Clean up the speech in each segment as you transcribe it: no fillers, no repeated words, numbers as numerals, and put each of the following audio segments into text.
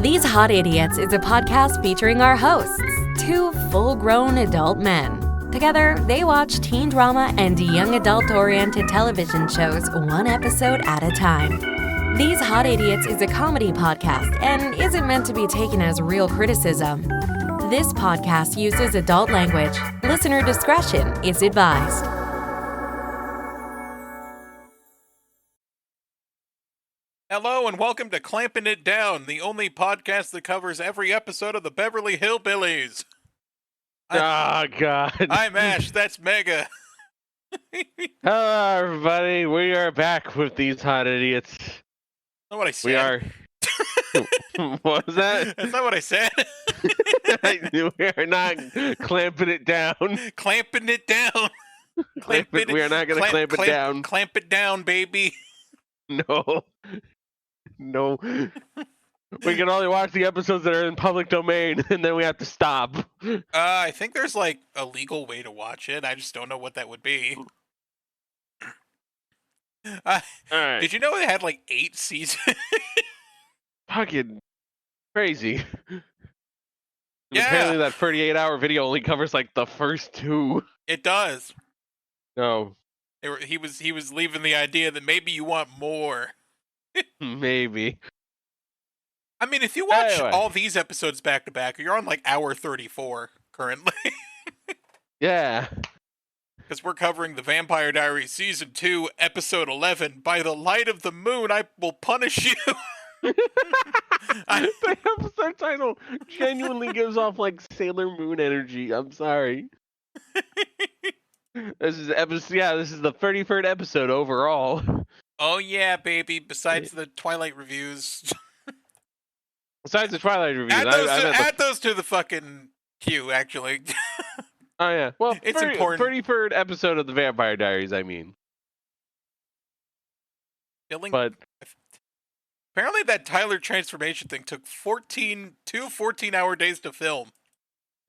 These Hot Idiots is a podcast featuring our hosts, two full-grown adult men. Together, they watch teen drama and young adult-oriented television shows one episode at a time. These Hot Idiots is a comedy podcast and isn't meant to be taken as real criticism. This podcast uses adult language. Listener discretion is advised. Hello and welcome to Clamping It Down, the only podcast that covers every episode of the Beverly Hillbillies. God. I'm Ash, that's Mega. Hello, everybody. We are back with these Hot Idiots. That's not what I said. We are... What was that? That's not what I said. We are not clamping it down. Clamping it down. We are not going to clamp it down. Clamp it down, baby. No. We can only watch the episodes that are in public domain, and then we have to stop. I think there's like a legal way to watch it. I just don't know what that would be. All right. Did you know it had like 8 seasons? Fucking crazy. Yeah. Apparently that 38-hour video only covers like the first 2. It does. No. He was leaving the idea that maybe you want more. Maybe. I mean, if you watch all these episodes back to back, you're on like hour 34 currently. Yeah. Because we're covering the Vampire Diaries Season 2, Episode 11, By the Light of the Moon, I Will Punish You. The episode title genuinely gives off like Sailor Moon energy. I'm sorry. This is the 33rd episode overall. Oh yeah, baby. Besides the Twilight reviews. Besides the Twilight reviews. Add those to the fucking queue, actually. Oh yeah. Well, it's important. 33rd episode of the Vampire Diaries, I mean. But apparently that Tyler transformation thing took 14-hour days to film.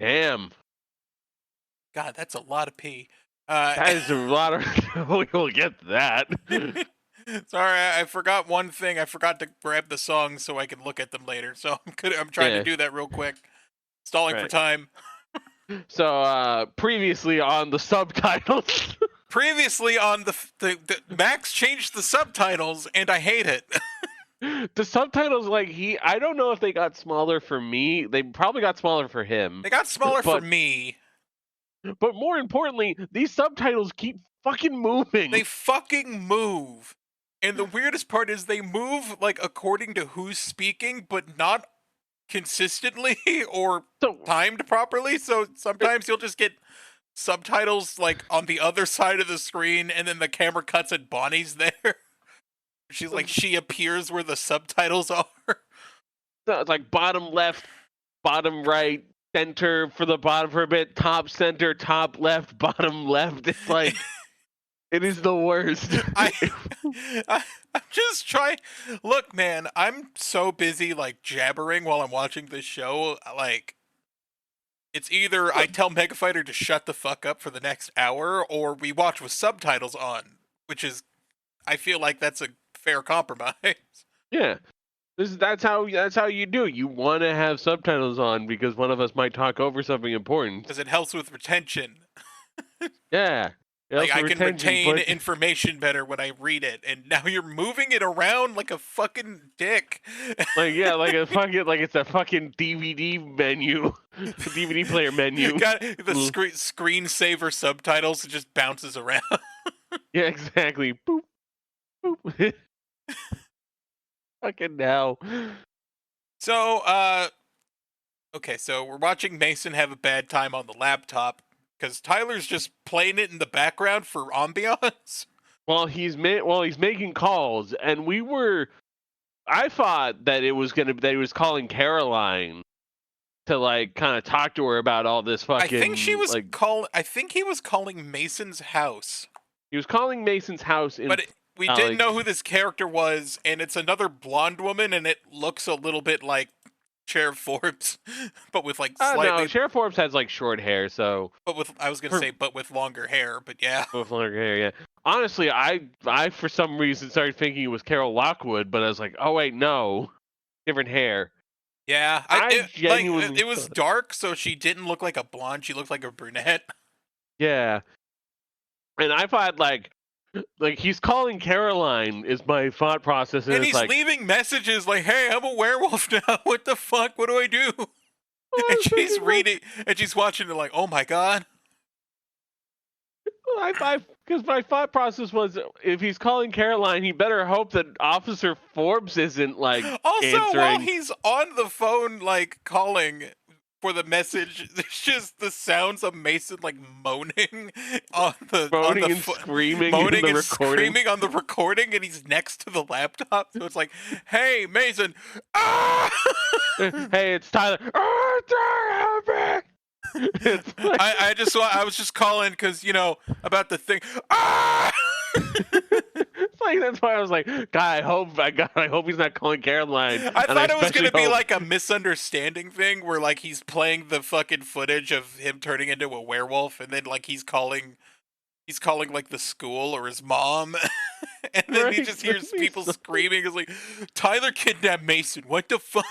Damn. God, that's a lot of pee. That is a lot of... We'll get to that. Sorry, I forgot one thing. I forgot to grab the songs so I can look at them later. So I'm trying to do that real quick. Stalling for time. So, previously on the subtitles... Previously on the Max changed the subtitles, and I hate it. The subtitles, I don't know if they got smaller for me. They probably got smaller for him. They got smaller for me. But more importantly, these subtitles keep fucking moving. They fucking move. And the weirdest part is they move, according to who's speaking, but not consistently or timed properly. So sometimes you'll just get subtitles, on the other side of the screen, and then the camera cuts and Bonnie's there. She's she appears where the subtitles are. So it's bottom left, bottom right, center for the bottom for a bit, top center, top left, bottom left. It's it is the worst. I'm just trying. Look, man, I'm so busy jabbering while I'm watching this show. It's either I tell Mega Fighter to shut the fuck up for the next hour, or we watch with subtitles on, which is, I feel like that's a fair compromise. Yeah. That's how you do it. You want to have subtitles on because one of us might talk over something important. Because it helps with retention. Yeah. I can retain information better when I read it, and now you're moving it around like a fucking dick. It's a fucking DVD menu, DVD player menu. You got the screensaver subtitles. It just bounces around. Yeah, exactly. Boop, boop. Fucking hell. So, okay, so we're watching Mason have a bad time on the laptop. Because Tyler's just playing it in the background for ambiance. Well, he's making calls, and I thought that he was calling Caroline to kind of talk to her about all this fucking. I think he was calling Mason's house. He was calling Mason's house, but we didn't know who this character was, and it's another blonde woman, and it looks a little bit like Sheriff Forbes, but with slightly. No, Sheriff Forbes has short hair, so. But with longer hair, but yeah. With longer hair, yeah. Honestly, I for some reason started thinking it was Carol Lockwood, but I was like, oh wait, no, different hair. Yeah, I genuinely it was thought- dark, so she didn't look like a blonde. She looked like a brunette. Yeah, and I thought like he's calling Caroline is my thought process, and And it's he's like, leaving messages like, "Hey, I'm a werewolf now. What the fuck? What do I do?" I And was she's thinking, reading, and she's watching it like, "Oh my god." because my thought process was if he's calling Caroline, he better hope that Officer Forbes isn't like Also, while answering. he's on the phone, like calling for the message, there's just the sounds of Mason like moaning on the Moaning and screaming in moaning the and recording. screaming on the recording, and he's next to the laptop, so it's like, "Hey, Mason, ah!" Hey, it's Tyler. Oh, Tyler, it's like, I was just calling because about the thing. Ah! it's like that's why I was like, God, I hope he's not calling Caroline. I And thought it was especially gonna be hope- like a misunderstanding thing where like he's playing the fucking footage of him turning into a werewolf, and then like he's calling like the school or his mom, and then he Right, just hears that'd be people so- screaming. It's like, Tyler kidnapped Mason. What the fuck?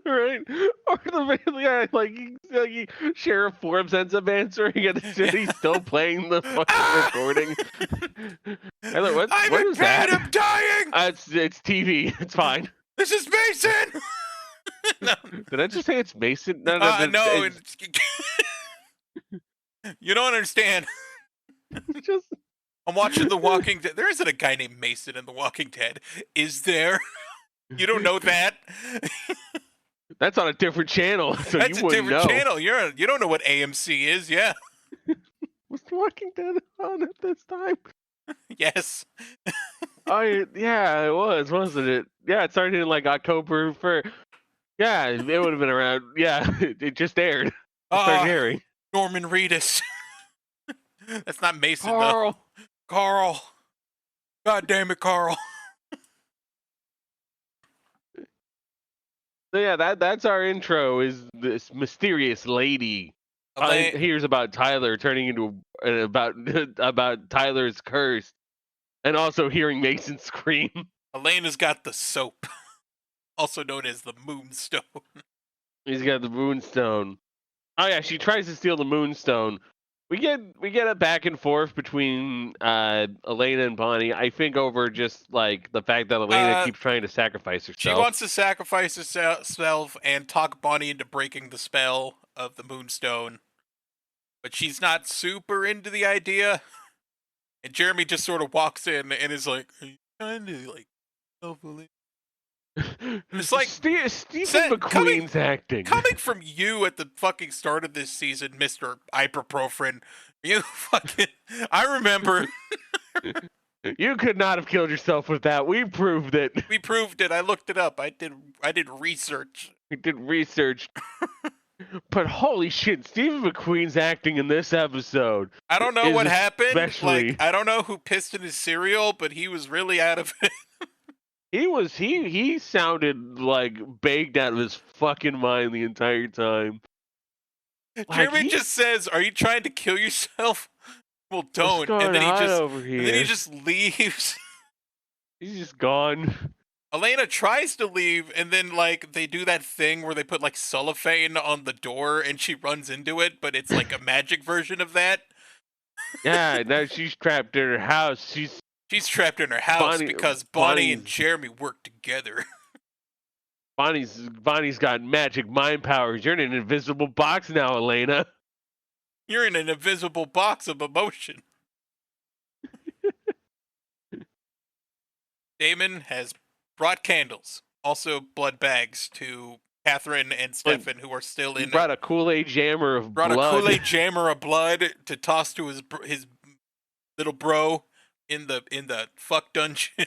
right? Or like Sheriff Forbes ends up answering, and he's still playing the fucking recording. Tyler, what I'm what in is pain. that? I'm dying. It's TV. It's fine. This is Mason. No, Did I just say it's Mason? No, no. it's You don't understand. just I'm watching The Walking Dead. There isn't a guy named Mason in The Walking Dead, is there? You don't know that? that's on a different channel, so That's you a wouldn't different know. channel. You don't know what AMC is, yeah? Was The Walking Dead on at this time? Yes. Yeah, it was, wasn't it? Yeah, it started in like October for. Yeah, it would have been around. Yeah, it just aired. It started airing. Norman Reedus. That's not Mason though. Carl. God damn it, Carl. So yeah, that's our intro. Is this mysterious lady hears about Tyler turning into about Tyler's curse, and also hearing Mason scream. Elena's got the soap, also known as the Moonstone. He's got the Moonstone. Oh yeah, she tries to steal the Moonstone. We get a back and forth between Elena and Bonnie. I think over just like the fact that Elena keeps trying to sacrifice herself. She wants to sacrifice herself and talk Bonnie into breaking the spell of the Moonstone, but she's not super into the idea. And Jeremy just sort of walks in and is like, "Are you trying to like self-believe?" It's like Stephen McQueen's acting. Coming from you at the fucking start of this season, Mr. Ibuprofen, you fucking... I remember. You could not have killed yourself with that. We proved it. We proved it. I looked it up. I did research. We did research. But holy shit, Stephen McQueen's acting in this episode. I don't know what happened. Especially... Like, I don't know who pissed in his cereal, but he was really out of it. He sounded like baked out of his fucking mind the entire time. Jeremy just says, "Are you trying to kill yourself?" Well, don't. And then he just leaves. He's just gone. Elena tries to leave, and then like they do that thing where they put like cellophane on the door, and she runs into it, but it's like a magic version of that. Yeah, now she's trapped in her house. She's trapped in her house because Bonnie and Jeremy work together. Bonnie's got magic mind powers. You're in an invisible box now, Elena. You're in an invisible box of emotion. Damon has brought candles, also blood bags to Katherine and Stefan, who are still in. He brought a Kool-Aid jammer of blood. Brought a Kool-Aid jammer of blood to toss to his little bro in the fuck dungeon.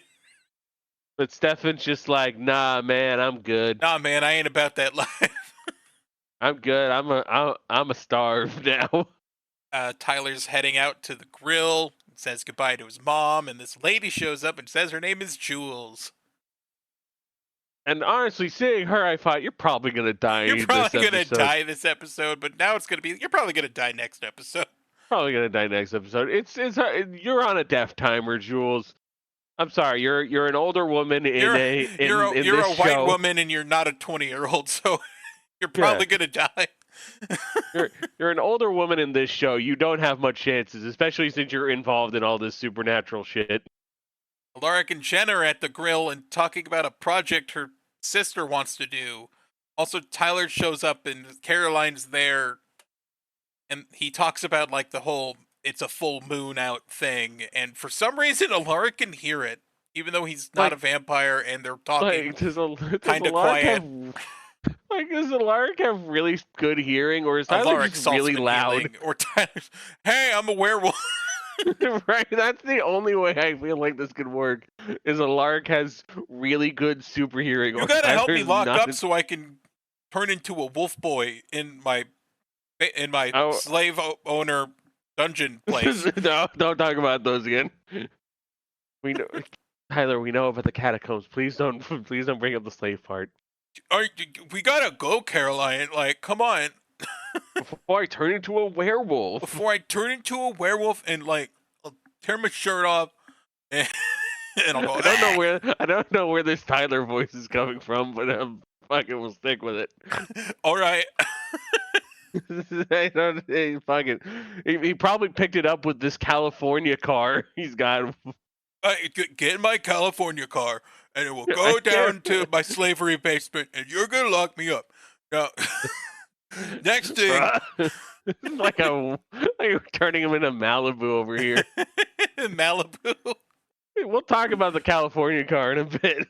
But Stefan's just like, nah, man, I'm good. Nah, man, I ain't about that life. I'm good. I'm a starve now. Tyler's heading out to the grill, says goodbye to his mom, and this lady shows up and says her name is Jules. And honestly, seeing her, I thought, you're probably gonna die. You're probably gonna die this episode, but now it's gonna be. You're probably gonna die next episode. Probably gonna die next episode. It's you're on a death timer, Jules. I'm sorry, you're an older woman in You're this a white show. woman and you're not a 20-year-old, so you're Yeah. probably gonna die. You're an older woman in this show. You don't have much chances, especially since you're involved in all this supernatural shit. Alaric and Jen are at the grill and talking about a project her sister wants to do. Also, Tyler shows up and Caroline's there, and he talks about like the whole "it's a full moon out" thing. And for some reason, Alaric can hear it, even though he's not a vampire, and they're talking Like, does kind of Alaric quiet. does Alaric have really good hearing, or is Tyler Alaric's just really loud? healing, or Tyler's, "Hey, I'm a werewolf." Right, that's the only way I feel like this could work. Is Alaric has really good super hearing. You or gotta help me Tyler's lock not. up so I can turn into a wolf boy in my Oh. slave owner dungeon place. No, don't talk about those again. We know, Tyler. We know about the catacombs. Please don't bring up the slave part. We gotta go, Caroline. Like, come on. Before I turn into a werewolf. Before I turn into a werewolf and like I'll tear my shirt off and I'll go. I don't know where this Tyler voice is coming from, but fucking will stick with it. All right. He probably picked it up with this California car he's got. Get in my California car and it will go down to my slavery basement and you're gonna lock me up. Now, next thing. like you're turning him into Malibu over here. Malibu. We'll talk about the California car in a bit.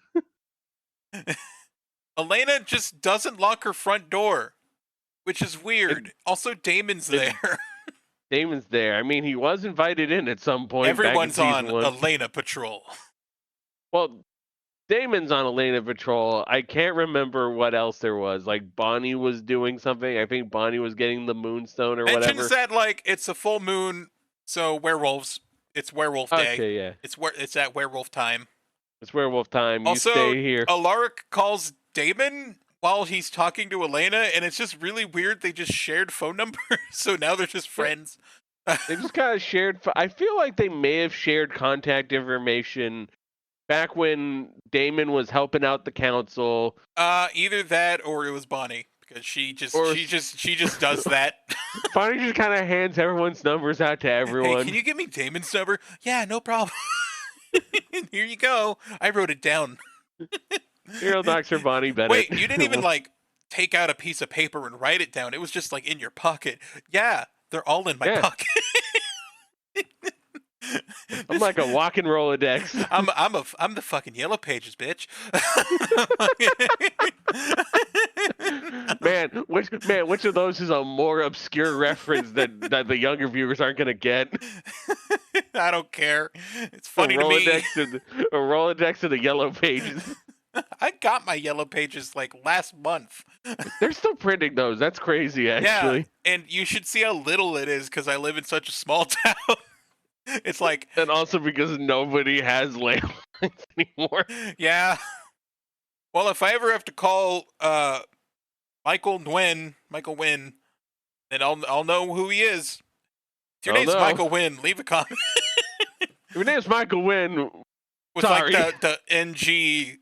Elena just doesn't lock her front door, which is weird. Also, Damon's there. Damon's there. I mean, he was invited in at some point. Everyone's back in on Elena patrol. Well, Damon's on Elena patrol. I can't remember what else there was. Like Bonnie was doing something. I think Bonnie was getting the moonstone or whatever. Mentions that like it's a full moon, so werewolves. It's werewolf day. Okay, yeah. It's at werewolf time. It's werewolf time. Also, you stay here. Alaric calls Damon while he's talking to Elena, and it's just really weird. They just shared phone numbers, so now they're just friends. They just kind of shared. I feel like they may have shared contact information back when Damon was helping out the council. Either that or it was Bonnie, because she just does that. Bonnie just kind of hands everyone's numbers out to everyone. Hey, can you give me Damon's number? Yeah, no problem. Here you go. I wrote it down. Hero Dr. Bonnie Bennett. Wait, you didn't even like take out a piece of paper and write it down. It was just like in your pocket. Yeah, they're all in my pocket. I'm like a walking Rolodex. I'm the fucking Yellow Pages, bitch. Which of those is a more obscure reference that the younger viewers aren't gonna get? I don't care. It's funny to me. A Rolodex of the Yellow Pages. I got my Yellow Pages like last month. They're still printing those. That's crazy, actually. Yeah, and you should see how little it is because I live in such a small town. It's like, and also because nobody has landlines anymore. Yeah. Well, if I ever have to call Michael Wynn, then I'll know who he is. If your name's Michael Wynn, leave a comment. If your name's Michael Wynn, with sorry. like the NG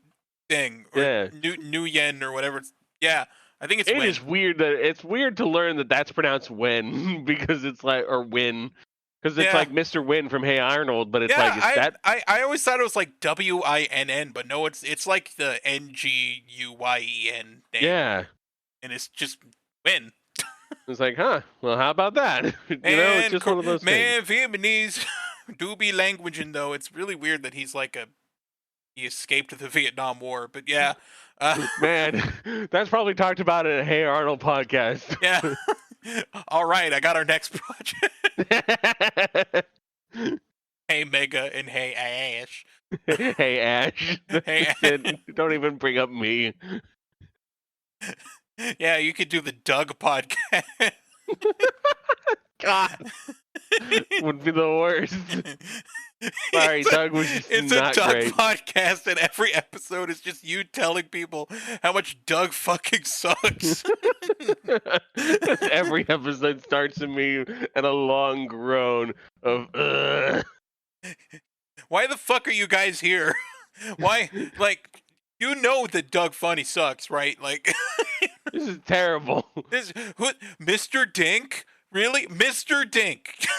thing, or yeah, New Yen or whatever. Yeah, I think it's. It Wynn. is weird it's weird to learn that that's pronounced Wynn because it's like Wynn. Because it's like Mr. Wynn from Hey Arnold, but it's I always thought it was like WINN, but no, it's like the NGUYEN name. Yeah. And it's just Wynn. It's like, huh? Well, how about that? It's just one of those things. Vietnamese do be languaging though. It's really weird that he's like he escaped the Vietnam War, but yeah. Man, that's probably talked about in a Hey Arnold podcast. Yeah. All right, I got our next project. Hey Mega and hey Ash. Hey Ash. Hey Ash. Don't even bring up me. Yeah, you could do the Doug podcast. God. Would be the worst. Sorry, Doug was just it's not a Doug great. podcast, and every episode is just you telling people how much Doug fucking sucks. Every episode starts with me and a long groan of Why the fuck are you guys here? Why, like, you know that Doug Funny sucks, right? Like, This is terrible. Mr. Dink? Really? Mr. Dink. His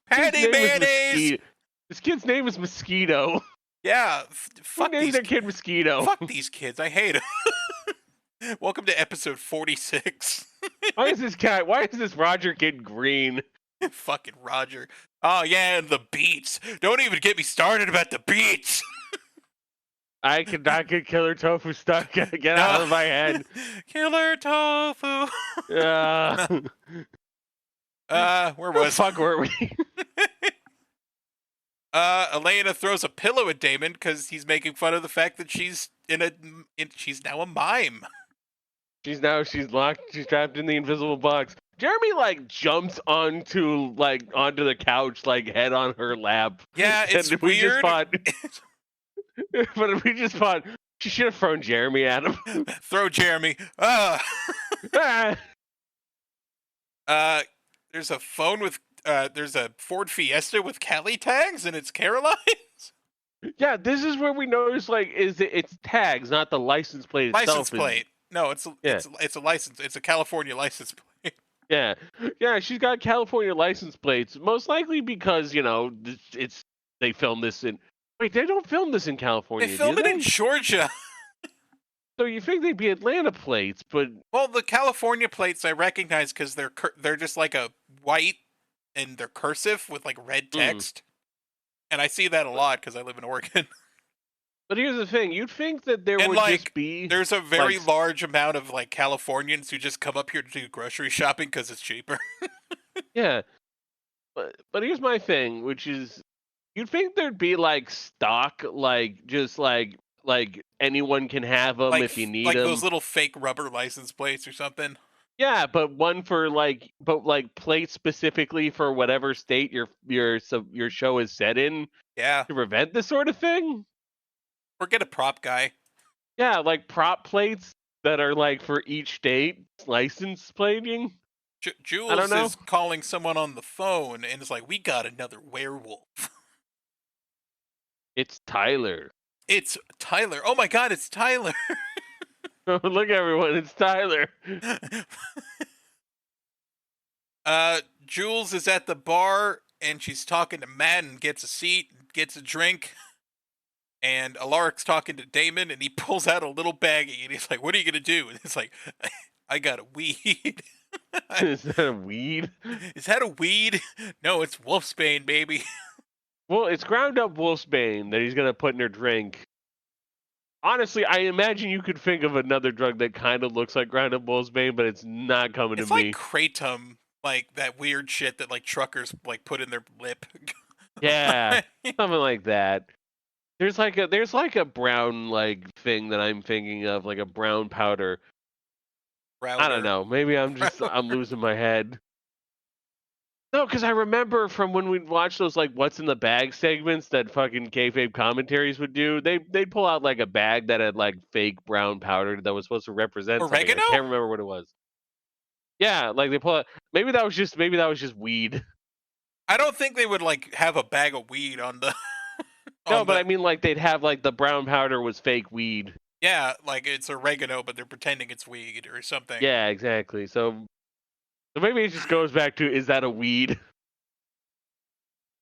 Patty name is mayonnaise. Mosquito. This kid's name is Mosquito. Yeah, Who fuck named these their kid Mosquito? Fuck these kids. I hate them. Welcome to episode 46. Why is this Roger kid green? Fucking Roger. Oh yeah, and the beats. Don't even get me started about the beats. I could not get Killer Tofu stuck. Get out of my head. Killer Tofu. Where Where was fuck were we? Elena throws a pillow at Damon because he's making fun of the fact that she's she's now a mime. She's locked. She's trapped in the invisible box. Jeremy jumps onto the couch, head on her lap. Yeah, it's and weird. But we just thought she should have thrown Jeremy at him. Throw Jeremy. There's a phone with there's a Ford Fiesta with Cali tags, and it's Caroline's. Yeah, this is where we notice it's tags, not the license plate itself. License plate. No, it's a license. It's a California license plate. Yeah, she's got California license plates, most likely because they filmed this in. Wait, they don't film this in California. They film it in Georgia. So you think they'd be Atlanta plates, but the California plates I recognize because they're just like a white and they're cursive with red text, and I see that a lot because I live in Oregon. But here's the thing: you'd think that there would just be there's a very large amount of Californians who just come up here to do grocery shopping because it's cheaper. Yeah, but here's my thing, which is you'd think there'd be stock, just anyone can have them if you need them, those little fake rubber license plates or something. Yeah, but one for plates specifically for whatever state your show is set in. Yeah, to prevent this sort of thing. Or get a prop guy. Yeah, prop plates that are for each state license plating. Jules is calling someone on the phone and is we got another werewolf. It's Tyler. It's Tyler. Oh my god, it's Tyler. Look, everyone, it's Tyler. Jules is at the bar and she's talking to Matt and gets a seat, gets a drink. And Alaric's talking to Damon, and he pulls out a little baggie, and he's like, "What are you gonna do?" And it's I got a weed. Is that a weed? Is that a weed? No, it's wolfsbane, baby. Well, it's ground up wolfsbane that he's gonna put in her drink. Honestly, I imagine you could think of another drug that kind of looks like ground up wolfsbane, but it's not coming to me. It's kratom, that weird shit that truckers put in their lip. Yeah, something like that. There's a brown thing that I'm thinking of, a brown powder. Router. I don't know. Maybe I'm losing my head. No, because I remember from when we watched those what's in the bag segments that fucking kayfabe commentaries would do. They'd pull out a bag that had fake brown powder that was supposed to represent oregano. I can't remember what it was. Yeah, they pull out. Maybe that was just weed. I don't think they would have a bag of weed on the. No, but I mean, they'd have, the brown powder was fake weed. Yeah, it's oregano, but they're pretending it's weed or something. Yeah, exactly. So maybe it just goes back to, is that a weed?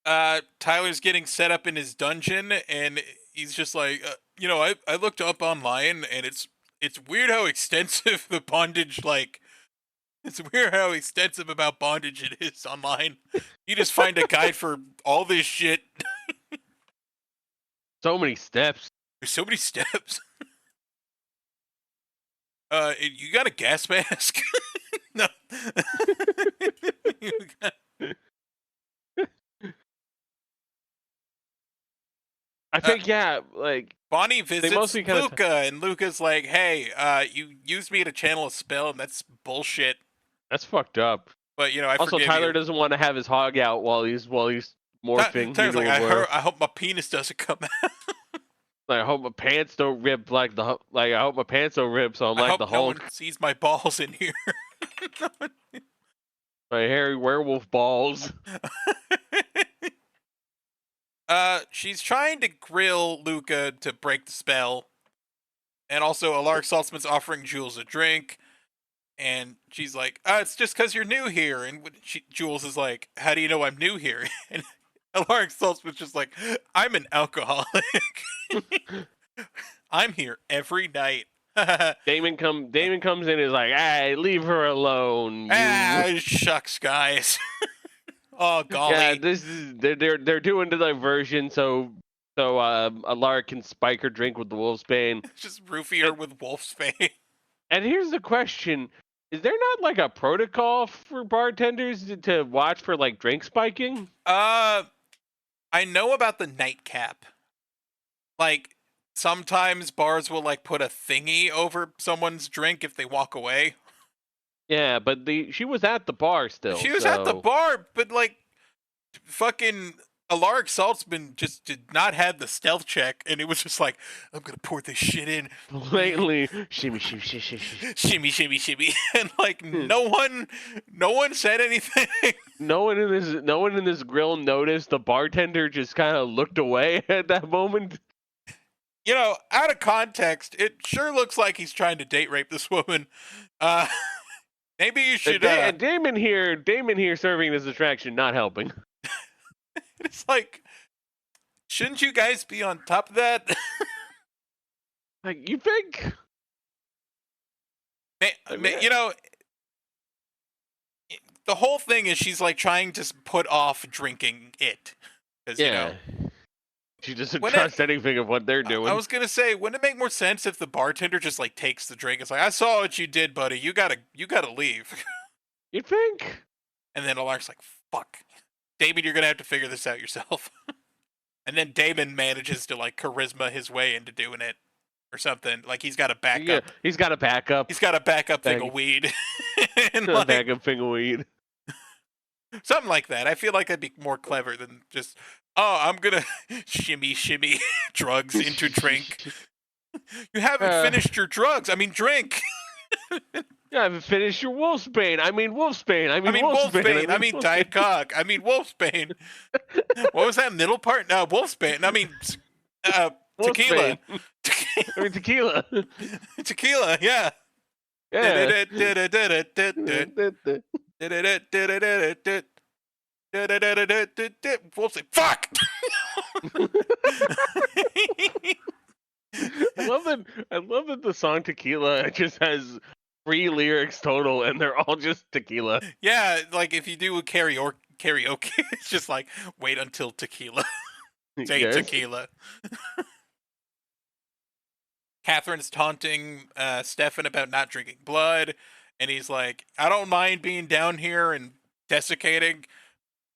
Tyler's getting set up in his dungeon, and he's just I looked up online, and it's weird how extensive the bondage, it's weird how extensive about bondage it is online. You just find a guide for all this shit. So many steps. There's so many steps. You got a gas mask? No. I think Bonnie visits Luca, and Luca's like, "Hey, you used me to channel a spell, and that's bullshit. That's fucked up." But I also forgive Tyler you. doesut want to have his hog out while he's morphing. Tyler's I hope my penis doesn't come out. I hope my pants don't rip I hope my pants don't rip, so I'm I hope the no Hulk. one sees my balls in here. My hairy werewolf balls. She's trying to grill Luca to break the spell. And also, Alaric Saltzman's offering Jules a drink. And she's like, it's just because you're new here. And Jules is like, how do you know I'm new here? And Alaric Saltzman's just like, I'm an alcoholic. I'm here every night. Damon comes in and is like, hey, leave her alone. Shucks, guys. Oh, golly. Yeah, this is they're doing the diversion so Alaric can spike her drink with the wolfsbane. Just roofie her with wolfsbane. And here's the question. Is there not like a protocol for bartenders to watch for like drink spiking? I know about the nightcap. Like, sometimes bars will like put a thingy over someone's drink if they walk away. Yeah, but she was at the bar still. She was at the bar, but like fucking Alaric Saltzman just did not have the stealth check, and it was just like, I'm gonna pour this shit in. Blatantly shimmy, shimmy, and like no one said anything. No one in this grill noticed. The bartender just kind of looked away at that moment. You know, out of context, it sure looks like he's trying to date rape this woman. Maybe you should. Damon here serving this attraction, not helping. It's like, shouldn't you guys be on top of that? Like, you think? You know, the whole thing is she's like trying to put off drinking it. Yeah. You know, she doesn't trust anything of what they're doing. I was gonna say, wouldn't it make more sense if the bartender just like takes the drink? It's like, I saw what you did, buddy. You gotta leave. You think? And then Alaric's like, fuck. Damon, you're gonna have to figure this out yourself. And then Damon manages to like charisma his way into doing it or something. Like he's got a backup. Yeah, he's got a backup. He's got a backup thing of weed. And like, backup thing of weed. Something like that. I feel like that'd be more clever than just, oh, I'm gonna shimmy drugs into drink. You haven't finished your drugs. I mean, drink. You haven't finished your wolfsbane. I mean wolfsbane. I mean Diet Cock. I mean wolfsbane. What was that middle part? No, wolfsbane. I mean tequila. I mean tequila. Tequila, yeah. Yeah. Wolfsbane. Fuck! I love that the song Tequila just has 3 lyrics total, and they're all just tequila. Yeah, like if you do a karaoke, it's just like, wait until tequila. Say tequila. Katherine's taunting Stefan about not drinking blood, and he's like, I don't mind being down here and desiccating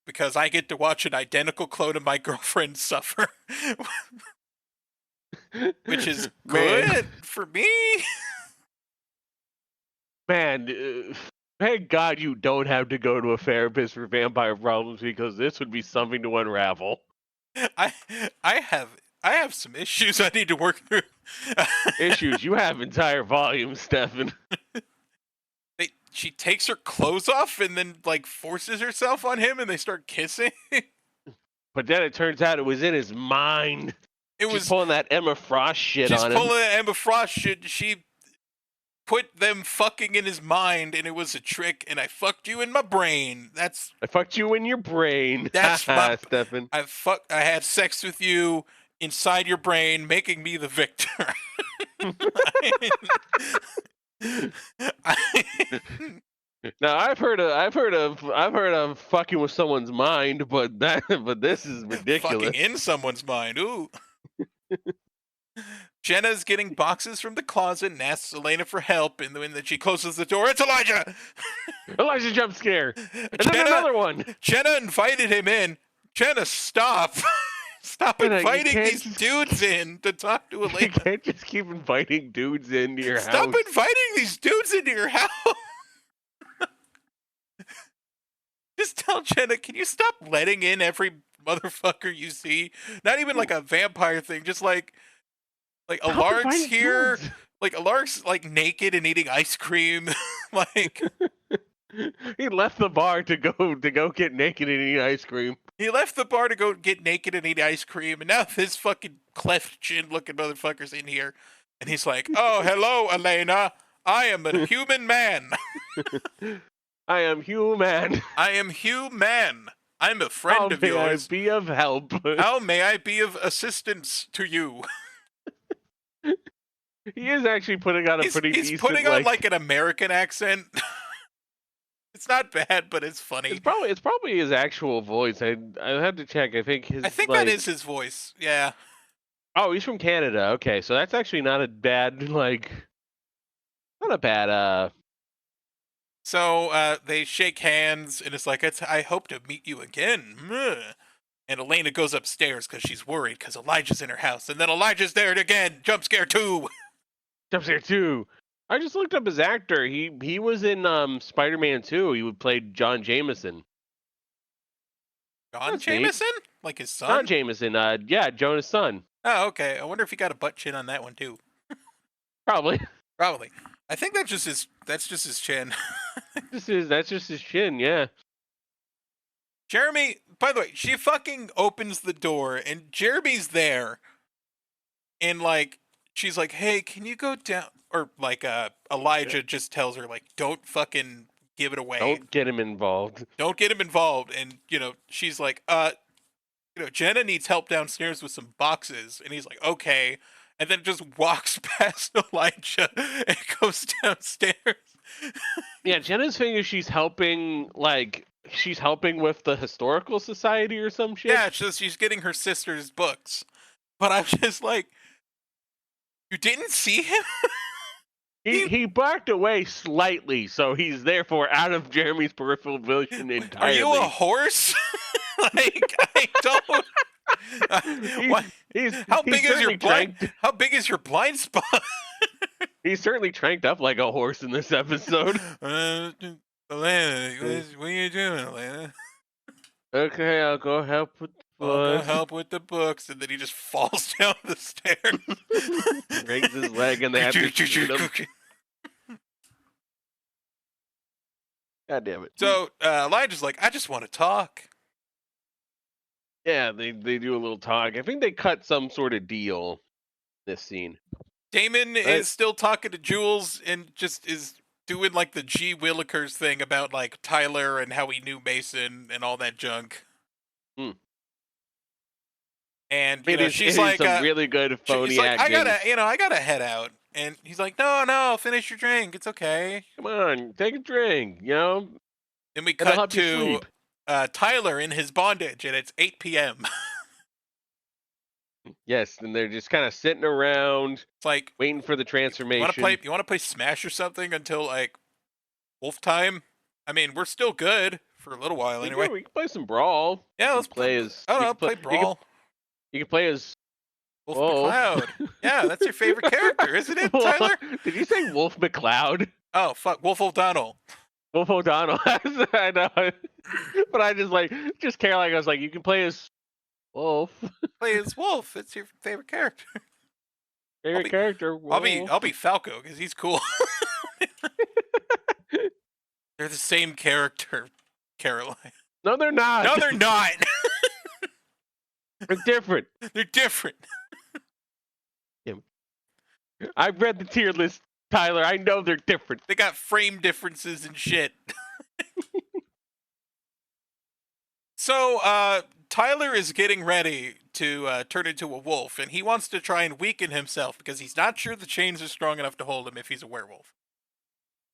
because I get to watch an identical clone of my girlfriend suffer. Which is good for me. Man, thank God you don't have to go to a therapist for vampire problems, because this would be something to unravel. I have some issues I need to work through. Issues? You have entire volumes, Stefan. She takes her clothes off and then like forces herself on him, and they start kissing. But then it turns out it was in his mind. She's pulling that Emma Frost shit on him. She's pulling that Emma Frost shit. She put them fucking in his mind, and it was a trick, and I fucked you in my brain. I fucked you in your brain. That's my Stefan. I had sex with you inside your brain, making me the victor. Now I've heard of fucking with someone's mind, but this is ridiculous. Fucking in someone's mind. Ooh. Jenna's getting boxes from the closet and asks Elena for help, and then she closes the door. It's Elijah! Elijah jump scare. And then another one. Jenna invited him in. Jenna, stop. Stop inviting these dudes in to talk to Elena. You can't just keep inviting dudes into your house. Stop inviting these dudes into your house. Just tell Jenna, can you stop letting in every motherfucker you see? Not even like a vampire thing, just like Alaric's here. Dudes. Like Alaric's like naked and eating ice cream. Like he left the bar to go get naked and eat ice cream. He left the bar to go get naked and eat ice cream, and now this fucking cleft chin looking motherfucker's in here. And he's like, oh, hello, Elena. I am a human man. I am human. I am human. I'm a friend of yours. How may I be of help? How may I be of assistance to you? He is actually putting on a pretty decent... He's putting on like an American accent. It's not bad, but it's funny. It's probably his actual voice. I had to check. I think that is his voice. Yeah. Oh, he's from Canada. Okay, so that's actually not a bad So they shake hands, and it's like, I hope to meet you again. And Elena goes upstairs because she's worried because Elijah's in her house, and then Elijah's there again. Jump scare 2. Jump scare 2. I just looked up his actor. He was in Spider-Man 2. He played John Jameson. John Jameson? Like his son? John Jameson. Yeah, Jonah's son. Oh, okay. I wonder if he got a butt chin on that one too. Probably. I think that's just his chin. That's just his chin, yeah. Jeremy, by the way, she fucking opens the door and Jeremy's there. And like she's like, "Hey, can you go down?" Or like Elijah just tells her like, "Don't fucking give it away. Don't get him involved." Don't get him involved. And she's like, Jenna needs help downstairs with some boxes. And he's like, "Okay." And then just walks past Elijah and goes downstairs. Yeah, Jenna's thinking she's helping with the historical society or some shit. Yeah, she's getting her sister's books. But I'm just like, you didn't see him? He backed away slightly, so he's therefore out of Jeremy's peripheral vision entirely. Are you a horse? Like, I don't... How big is your blind spot? He's certainly tranked up like a horse in this episode. Elena, what are you doing, Elena? Okay, I'll go help with the books. I'll go help with the books, and then he just falls down the stairs. Breaks his leg, and they have to shoot him. God damn it. So Elijah's like, I just want to talk. Yeah, they do a little talk. I think they cut some sort of deal this scene. Damon is still talking to Jules and just is doing like the G. Willikers thing about like Tyler and how he knew Mason and all that junk. And she's like, some really good phony acting. I gotta head out. And he's like, no, finish your drink. It's okay. Come on, take a drink. Then we cut to Tyler in his bondage, and it's 8 p.m. Yes, and they're just kind of sitting around, it's like waiting for the transformation. You want to play Smash or something until like wolf time? I mean, we're still good for a little while anyway. We can play some Brawl. Yeah, let's play as. Play Brawl. You can play as Wolf McCloud. Yeah, that's your favorite character, isn't it, Tyler? Did you say Wolf McCloud? Oh fuck, Wolf O'Donnell. Wolf O'Donnell. I know, but I just care. Like I was like, you can play as Wolf. Play as Wolf. It's your favorite character. Character. Wolf. I'll be Falco because he's cool. They're the same character, Caroline. No, they're not. No, they're not. They're different. They're different. I've read the tier list, Tyler. I know they're different. They got frame differences and shit. So, Tyler is getting ready to turn into a wolf, and he wants to try and weaken himself because he's not sure the chains are strong enough to hold him if he's a werewolf.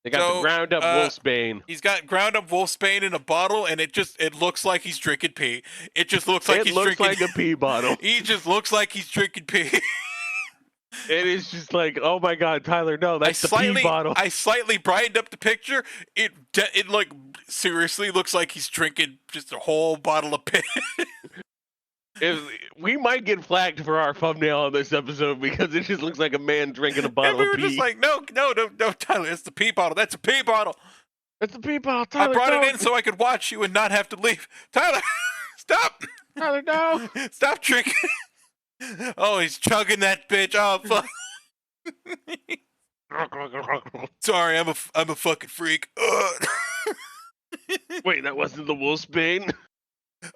They got the ground up wolfsbane. He's got ground up wolfsbane in a bottle, and it looks like he's drinking pee. It just looks like he's drinking. It looks like a pee bottle. He just looks like he's drinking pee. It is just like, oh my god, Tyler, no, that's the pee bottle. I slightly brightened up the picture. It like seriously looks like he's drinking just a whole bottle of piss. We might get flagged for our thumbnail on this episode because it just looks like a man drinking a bottle of pee. And we were just like, no, Tyler, it's the pee bottle. That's a pee bottle. That's a pee bottle, Tyler. I brought it in so I could watch you and not have to leave. Tyler, stop. Tyler, no. Stop drinking. Oh, he's chugging that bitch. Oh, fuck. Sorry, I'm a fucking freak. Wait, that wasn't the wolfsbane?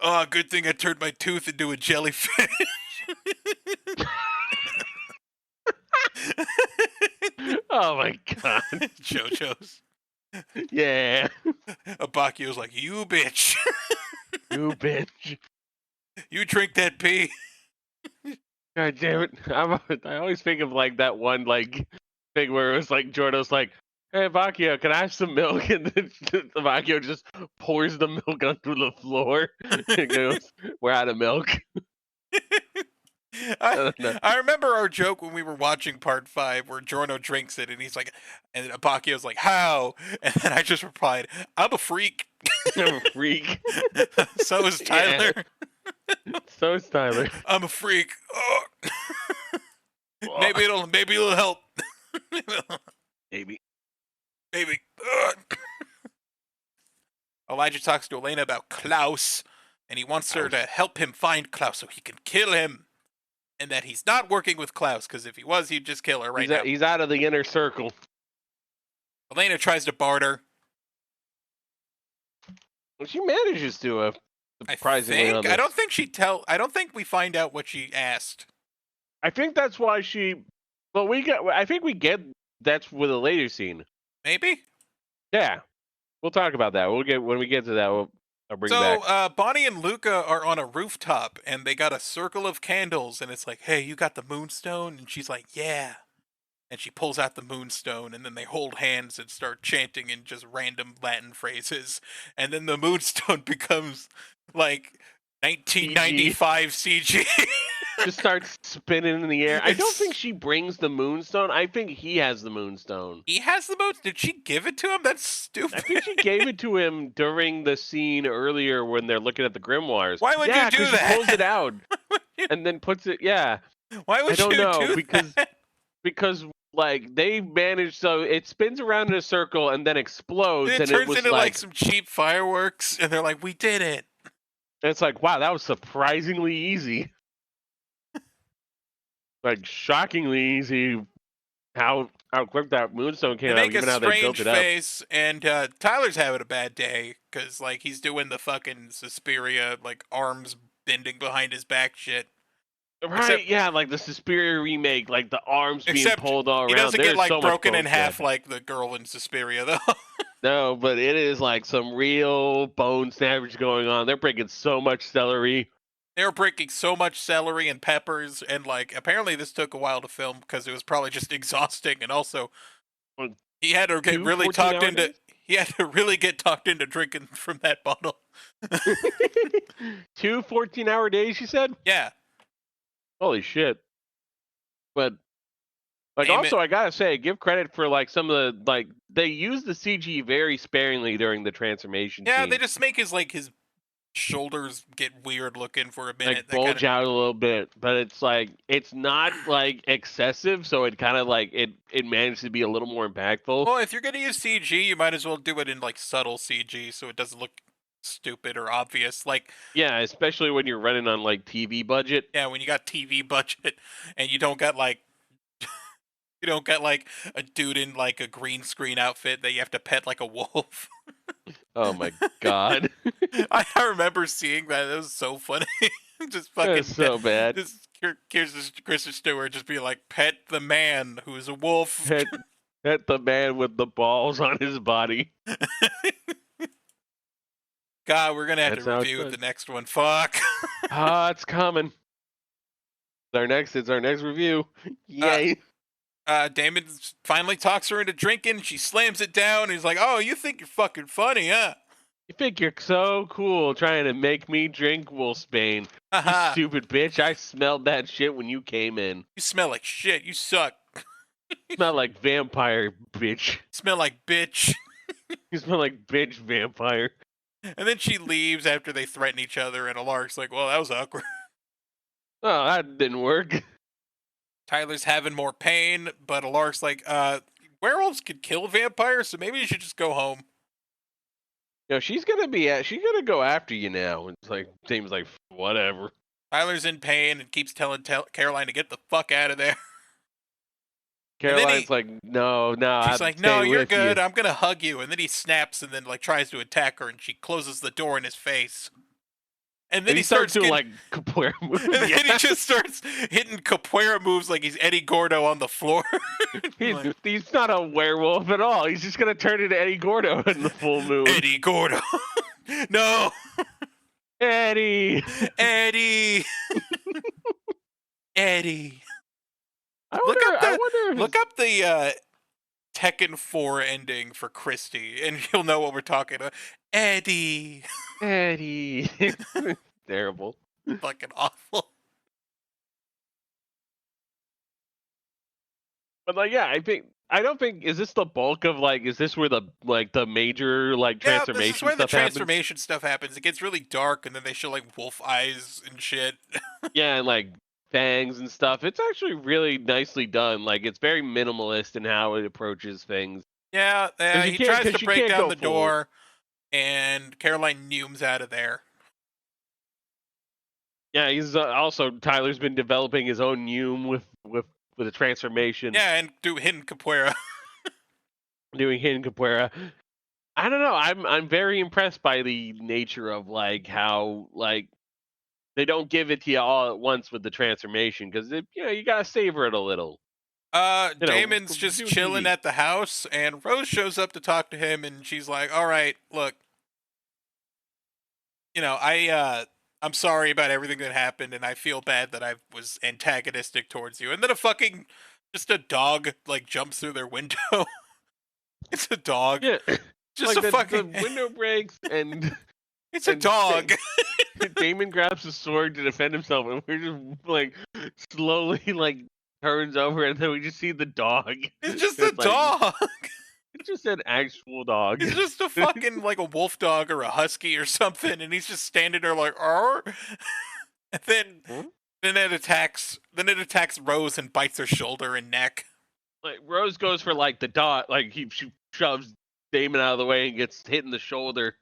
Oh, good thing I turned my tooth into a jellyfish. Oh my god. JoJo's. Yeah. Abakio's like, you bitch. You bitch. You drink that pee. God damn it. I always think of like that one like thing where it was like Jordo's like, hey Bakio, can I have some milk? And then Bakio just pours the milk onto the floor and goes, we're out of milk. I don't know. I remember our joke when we were watching part 5 where Giorno drinks it and he's like, and Abakio's like, how? And then I just replied, I'm a freak. I'm a freak. So is Tyler. Yeah. So is Tyler. I'm a freak. Oh. Maybe it'll help. Maybe. Elijah talks to Elena about Klaus, and he wants her to help him find Klaus so he can kill him. And that he's not working with Klaus, because if he was, he'd just kill her now. He's out of the inner circle. Elena tries to barter. Well, she manages to, surprisingly. I don't think we find out what she asked. I think that's why she. Well, I think we get that's with a later scene. Maybe. Yeah, we'll talk about that. When we get to that. I'll bring back. So Bonnie and Luca are on a rooftop, and they got a circle of candles, and it's like, hey, you got the moonstone? And she's like, yeah. And she pulls out the moonstone, and then they hold hands and start chanting in just random Latin phrases, and then the moonstone becomes like 1995 CG. Just starts spinning in the air. I don't think she brings the moonstone. I think he has the moonstone. He has the moonstone? Did she give it to him? That's stupid. I think she gave it to him during the scene earlier when they're looking at the grimoires. Why would you do that? She pulls it out and then puts it. Yeah. Why would you do that? Because like they managed, so it spins around in a circle and then explodes. It turns into like some cheap fireworks, and they're like, "We did it." And it's like, wow, that was surprisingly easy. Like shockingly easy. How quick that moonstone came out, even how they built it up. Face, and Tyler's having a bad day because like he's doing the fucking Suspiria like arms bending behind his back shit. Right, yeah, like the Suspiria remake, like the arms being pulled all around. He doesn't There's get like so broken in half like the girl in Suspiria though. No, but it is like some real bone snappage going on. They're breaking so much celery. They were breaking so much celery and peppers, and like apparently this took a while to film because it was probably just exhausting, and also he had to get really talked into. Days? He had to really get talked into drinking from that bottle. 2 14-hour days, you said? Yeah. Holy shit. But like also I gotta say, give credit for like some of the like they use the CG very sparingly during the transformation. Yeah, scene. They just make his shoulders get weird looking for a minute. Like bulge out a little bit, but it's like it's not like excessive, so it kind of like it managed to be a little more impactful. Well, if you're gonna use CG, you might as well do it in like subtle CG so it doesn't look stupid or obvious. Like yeah, especially when you're running on like TV budget. Yeah, when you got TV budget and you don't got like a dude in like a green screen outfit that you have to pet like a wolf. Oh my god. I remember seeing that. It was so funny. Just fucking so bad. Here's Kristen Stewart just being like, pet the man who's a wolf. Pet the man with the balls on his body. God, we're gonna have to review the next one. Fuck. It's coming. It's our next review. Yay. Damon finally talks her into drinking. She slams it down. And he's like, "Oh, you think you're fucking funny, huh? You think you're so cool trying to make me drink Wolfsbane. You stupid bitch. I smelled that shit when you came in. You smell like shit. You suck. You smell like vampire, bitch. You smell like bitch. You smell like bitch vampire." And then she leaves after they threaten each other, and Alaric's like, "Well, that was awkward." Oh, that didn't work. Tyler's having more pain, but Alaric's like, werewolves could kill vampires, so maybe you should just go home. No, she's gonna go after you now. It's like, seems like, whatever. Tyler's in pain and keeps telling Caroline to get the fuck out of there. Caroline's like, no. She's like, no, you're good. I'm gonna hug you. And then he snaps and then like tries to attack her, and she closes the door in his face. And then he he starts doing getting, like capoeira moves. and then he just starts hitting capoeira moves like he's Eddie Gordo on the floor. He's not a werewolf at all. He's just gonna turn into Eddie Gordo in the full moon. Eddie Gordo. No. Eddie. Eddie. Eddie. I wonder. Look up the Tekken 4 ending for Christy, and you'll know what we're talking about. Eddie. Eddie. Terrible. Fucking awful. But like, yeah, I don't think is this the bulk of like is this where the major like transformation this is where the stuff happens? transformation stuff happens. It gets really dark, and then they show like wolf eyes and shit. Yeah, and like fangs and stuff. It's actually really nicely done. Like it's very minimalist in how it approaches things. Yeah, you he can't- tries 'cause to you break can't down go the full. door, and Caroline neumes out of there. Yeah, he's also Tyler's been developing his own Yume with a transformation. Yeah, and do hidden capoeira. Doing hidden capoeira. I don't know. I'm very impressed by the nature of like how like they don't give it to you all at once with the transformation because you gotta savor it a little. Damon's just do chilling TV. at the house, and Rose shows up to talk to him, and she's like, "All right, look, I'm sorry about everything that happened, and I feel bad that I was antagonistic towards you." And then just a dog like jumps through their window. It's a dog. Yeah, Just like a fucking. the window breaks and It's a and dog. Damon grabs a sword to defend himself, and we're just like slowly like turns over, and then we just see the dog. It's just a dog. It's just an actual dog. He's just a fucking like a wolf dog or a husky or something, and he's just standing there like, "Arr!" And then it attacks Rose and bites her shoulder and neck. Like Rose goes for like the dot, like she shoves Damon out of the way and gets hit in the shoulder.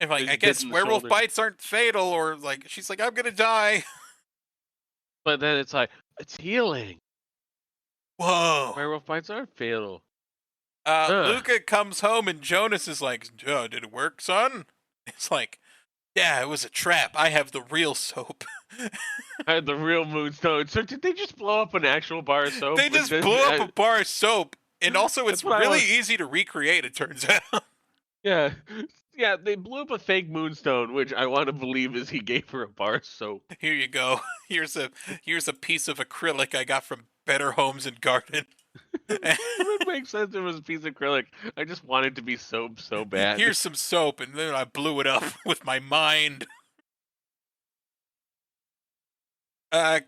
And like, He's I guess bitten the werewolf shoulder. bites aren't fatal, or like she's like, "I'm gonna die." But then it's like it's healing. Whoa. Werewolf bites aren't fatal. Luca comes home and Jonas is like, "Oh, did it work, son?" It's like, "Yeah, it was a trap. I have the real soap." I had the real moonstone. So did they just blow up an actual bar of soap? They just blew up a bar of soap, and also it's really easy to recreate. It turns out. Yeah, they blew up a fake moonstone, which I want to believe is he gave her a bar of soap. Here you go. Here's a piece of acrylic I got from Better Homes and Garden. It would make sense if it was a piece of acrylic. I just wanted to be soap so bad. Here's some soap, and then I blew it up with my mind.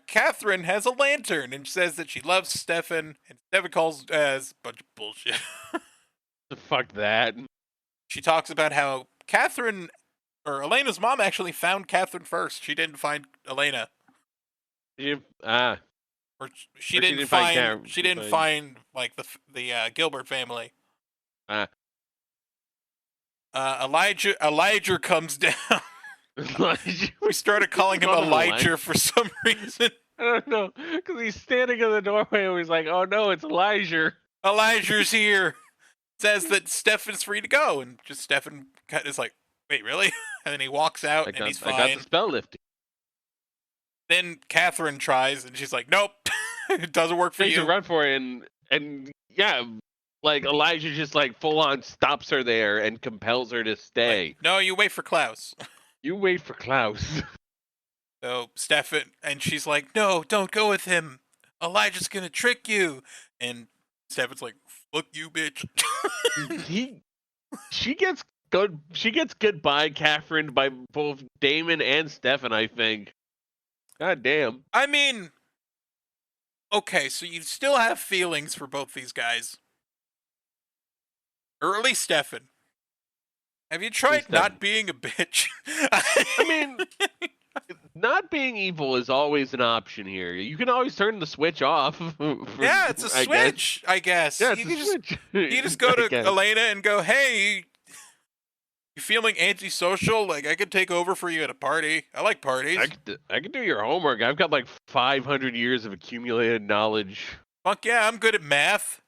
Katherine has a lantern and says that she loves Stefan, and Stefan calls as a bunch of bullshit. Fuck that. She talks about how Katherine, or Elena's mom, actually found Katherine first. She didn't find Elena. Or she didn't find. She didn't find like the Gilbert family. Elijah comes down. We started calling him Elijah for some reason. I don't know, because he's standing in the doorway and he's like, "Oh no, it's Elijah." Elijah's here. Says that Stefan's free to go, and just Stefan is like, "Wait, really?" And then he walks out, and he's fine. I got the spell lifting. Then Katherine tries, and she's like, "Nope, it doesn't work for Takes you." a run for it, and yeah, like Elijah just like full on stops her there and compels her to stay. Like, no, you wait for Klaus. You wait for Klaus. So Stefan, and she's like, "No, don't go with him. Elijah's gonna trick you." And Stefan's like, "Fuck you, bitch." She gets goodbye Katherine by both Damon and Stefan, I think. God damn. I mean, okay, so you still have feelings for both these guys. Or at least Stefan. Have you tried not being a bitch? I mean, not being evil is always an option here. You can always turn the switch off. Yeah, it's a switch, I guess. Yeah, it's a switch. You just go to Elena and go, "Hey, you feeling antisocial? Like, I could take over for you at a party. I like parties." I could do your homework. I've got like 500 years of accumulated knowledge. Fuck yeah, I'm good at math.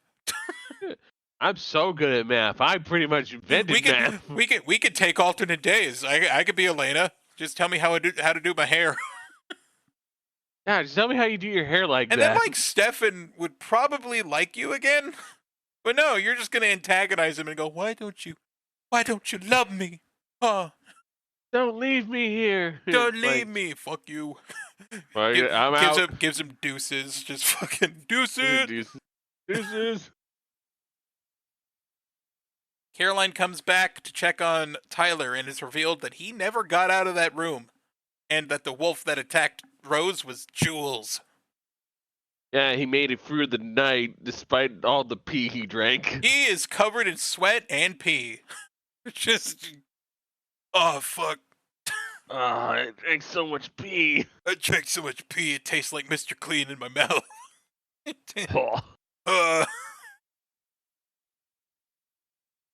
I'm so good at math. I pretty much invented math. We could take alternate days. I could be Elena. Just tell me how to do my hair. Yeah, just tell me how you do your hair like And that. then like Stefan would probably like you again. But no, you're just gonna antagonize him and go, why don't you love me? Huh? Don't leave me here. Don't leave me. Fuck you. I'm out. Gives him deuces. Just fucking deuces. Deuces. Caroline comes back to check on Tyler and it's revealed that he never got out of that room. And that the wolf that attacked Rose was Jules. Yeah, he made it through the night despite all the pee he drank. He is covered in sweat and pee. Just... Oh, fuck. I drank so much pee. I drank so much pee, it tastes like Mr. Clean in my mouth. Oh.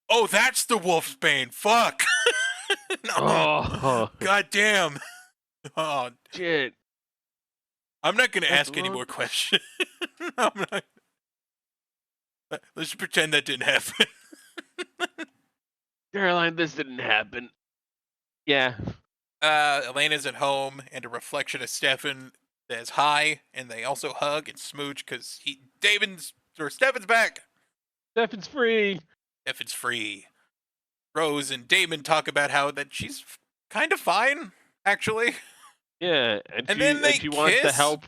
Oh, that's the wolf's bane. Fuck. No. Oh. God damn. Oh, Shit. I'm not going to ask any more questions. I'm not... Let's pretend that didn't happen. Caroline, this didn't happen. Yeah. Elena's at home, and a reflection of Stefan says hi, and they also hug and smooch because Stefan's back. Stefan's free. Stefan's free. Rose and Damon talk about how that she's kind of fine, actually. Yeah, then they she wants to help.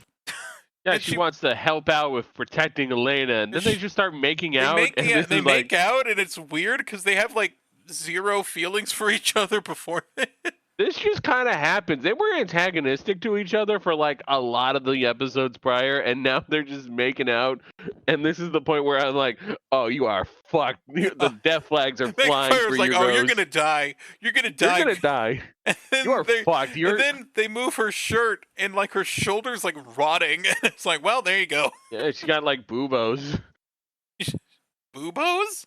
Yeah, she wants to help out with protecting Elena, and then they just start making out. They make out, and it's weird because they have like zero feelings for each other before. This just kind of happens. They were antagonistic to each other for like a lot of the episodes prior, and now they're just making out. And this is the point where I'm like, "Oh, you are fucked. The death flags are flying for you, like, oh, Rose. you're gonna die. You're gonna die. You're gonna die. You are fucked. And then they move her shirt, and like her shoulders like rotting. It's like, well, there you go. Yeah, she got like boobos. Boobos?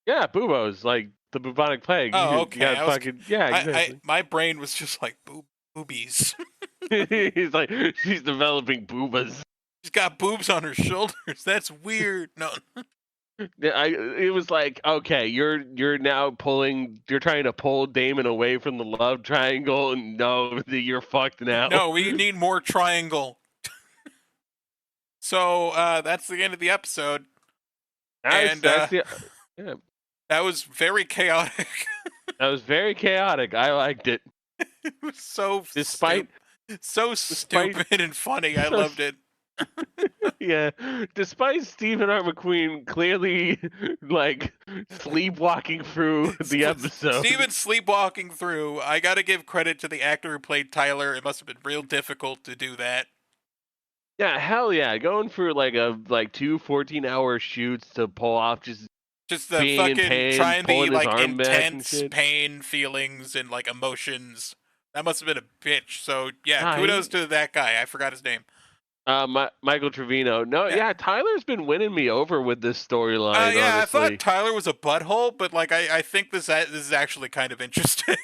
Yeah, boobos. Like the bubonic plague. Oh, okay. Exactly. My brain was just like boobies. He's like, she's developing boobas. She's got boobs on her shoulders. That's weird. No. It was like, okay, you're now you're trying to pull Damon away from the love triangle, and no, you're fucked now. No, we need more triangle. So that's the end of the episode. Yeah. That was very chaotic. That was very chaotic. I liked it. It was so stupid and funny. I loved it. Yeah, despite Stephen R. McQueen clearly like sleepwalking through the episode. Steven sleepwalking through. I got to give credit to the actor who played Tyler. It must have been real difficult to do that. Yeah, hell yeah, going through like two 14-hour shoots to pull off just the fucking pain, trying the like intense and pain feelings and like emotions. That must have been a bitch. So yeah, Hi. kudos to that guy. I forgot his name. Michael Trevino. No, yeah, Tyler's been winning me over with this storyline. Yeah, honestly. I thought Tyler was a butthole, but like I think this is actually kind of interesting.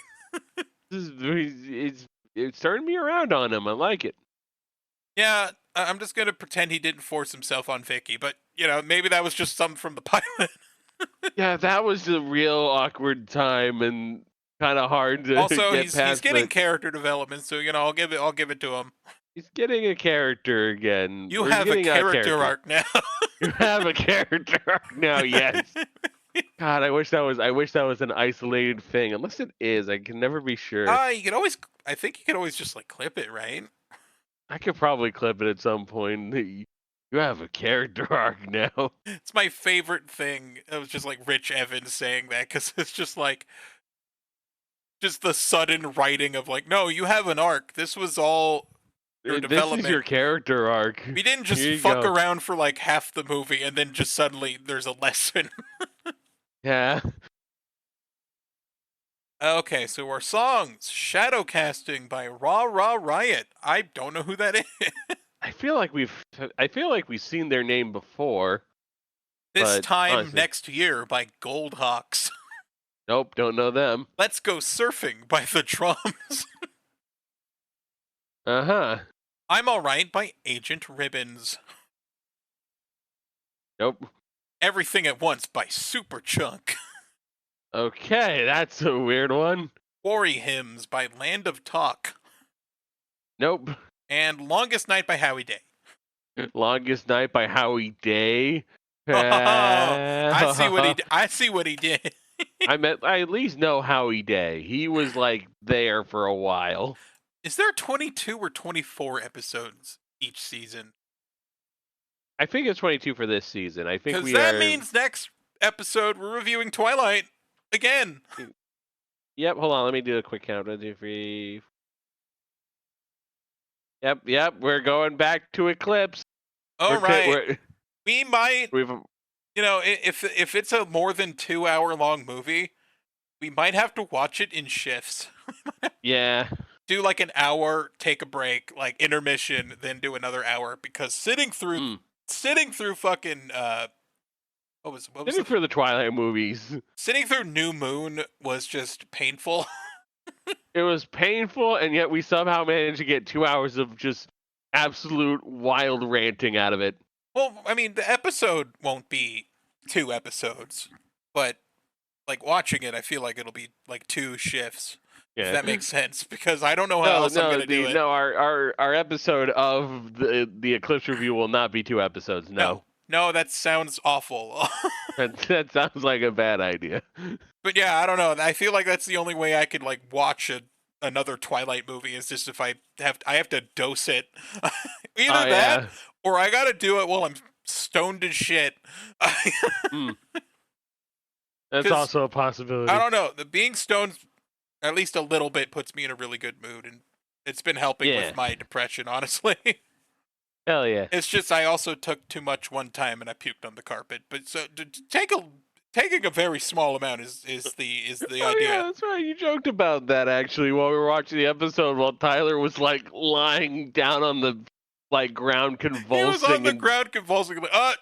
It's turning me around on him. I like it. Yeah, I'm just gonna pretend he didn't force himself on Vicky, but maybe that was just something from the pilot. Yeah, that was a real awkward time and kind of hard to also, get he's past. Getting character development, so I'll give it to him. He's getting a character again. You have a character arc now. You have a character arc now. Yes. God, I wish that was an isolated thing. Unless it is, I can never be sure. I think you could always just like clip it, right? I could probably clip it at some point. You have a character arc now. It's my favorite thing. It was just like Rich Evans saying that because it's just like the sudden writing of like, no, you have an arc. This was all your development. This is your character arc. We didn't just fuck around for like half the movie and then just suddenly there's a lesson. Yeah. Okay, so our songs. Shadow Casting by Raw Raw Riot. I don't know who that is. I feel like we've seen their name before. This time honestly, next year by Goldhawks. Nope, don't know them. Let's Go Surfing by The Drums. Uh-huh. I'm Alright by Agent Ribbons. Nope. Everything at Once by Superchunk. Okay, that's a weird one. Quarry Hymns by Land of Talk. Nope. And Longest Night by Howie Day. Longest Night by Howie Day. I see what he did. I at least know Howie Day. He was like there for a while. Is there 22 or 24 episodes each season? I think it's 22 for this season. I think that means next episode we're reviewing Twilight again. Yep, hold on. Let me do a quick count. 1, 2, 3. Yep. We're going back to Eclipse. All right. We might. If it's a more than 2 hour long movie, we might have to watch it in shifts. Yeah. Do like an hour, take a break, like intermission, then do another hour, because sitting through fucking what was sitting through the Twilight movies. Sitting through New Moon was just painful. It was painful, and yet we somehow managed to get 2 hours of just absolute wild ranting out of it. Well, I mean, the episode won't be 2 episodes, but like watching it, I feel like it'll be like 2 shifts. Yeah. If that makes sense, because I don't know how else I'm going to do it. No, our episode of the Eclipse review will not be 2 episodes. No, that sounds awful. that sounds like a bad idea. But yeah, I don't know. I feel like that's the only way I could like watch another Twilight movie is just if I have to dose it. Either that, or I got to do it while I'm stoned as shit. That's also a possibility. I don't know. The being stoned at least a little bit puts me in a really good mood, and it's been helping with my depression, honestly. Hell yeah. It's just I also took too much one time and I puked on the carpet. But so taking a very small amount is the idea. Yeah, that's right. You joked about that actually while we were watching the episode while Tyler was like lying down on the like ground convulsing. He was on the ground convulsing like, I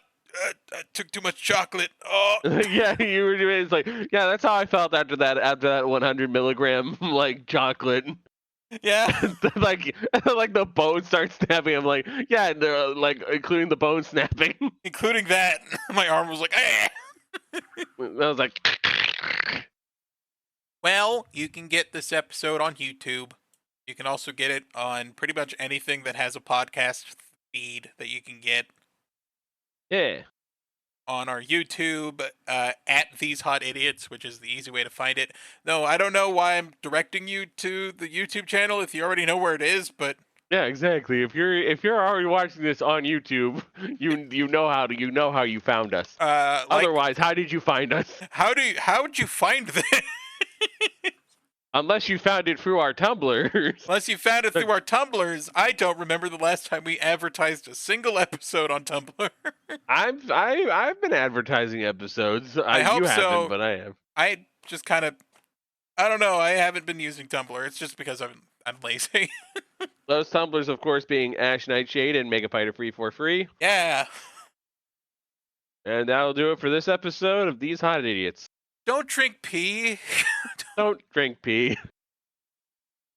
took too much chocolate. Oh. Yeah, you were doing. It's like, yeah, that's how I felt after that 100 milligram like chocolate. Yeah, like the bone starts snapping. I'm like, yeah, like including the bone snapping, including that. My arm was like, eh. I was like, well, you can get this episode on YouTube. You can also get it on pretty much anything that has a podcast feed that you can get. Yeah. On our YouTube, at These Hot Idiots, which is the easy way to find it. No, I don't know why I'm directing you to the YouTube channel if you already know where it is, but yeah, exactly. If you're already watching this on YouTube, you know how you found us. Otherwise, how did you find us? How'd you find this? Unless you found it through our Tumblrs. Unless you found it through our Tumblrs, I don't remember the last time we advertised a single episode on Tumblr. I've been advertising episodes. I hope you so. haven't, but I am. I just kind of, I don't know. I haven't been using Tumblr. It's just because I'm lazy. Those Tumblrs, of course, being Ash Nightshade and Mega Fighter 343. Yeah. And that'll do it for this episode of These Hot Idiots. Don't drink pee. Don't drink pee.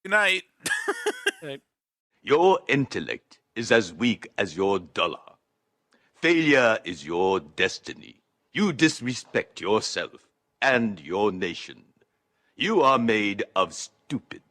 Good night. Your intellect is as weak as your dollar. Failure is your destiny. You disrespect yourself and your nation. You are made of stupid.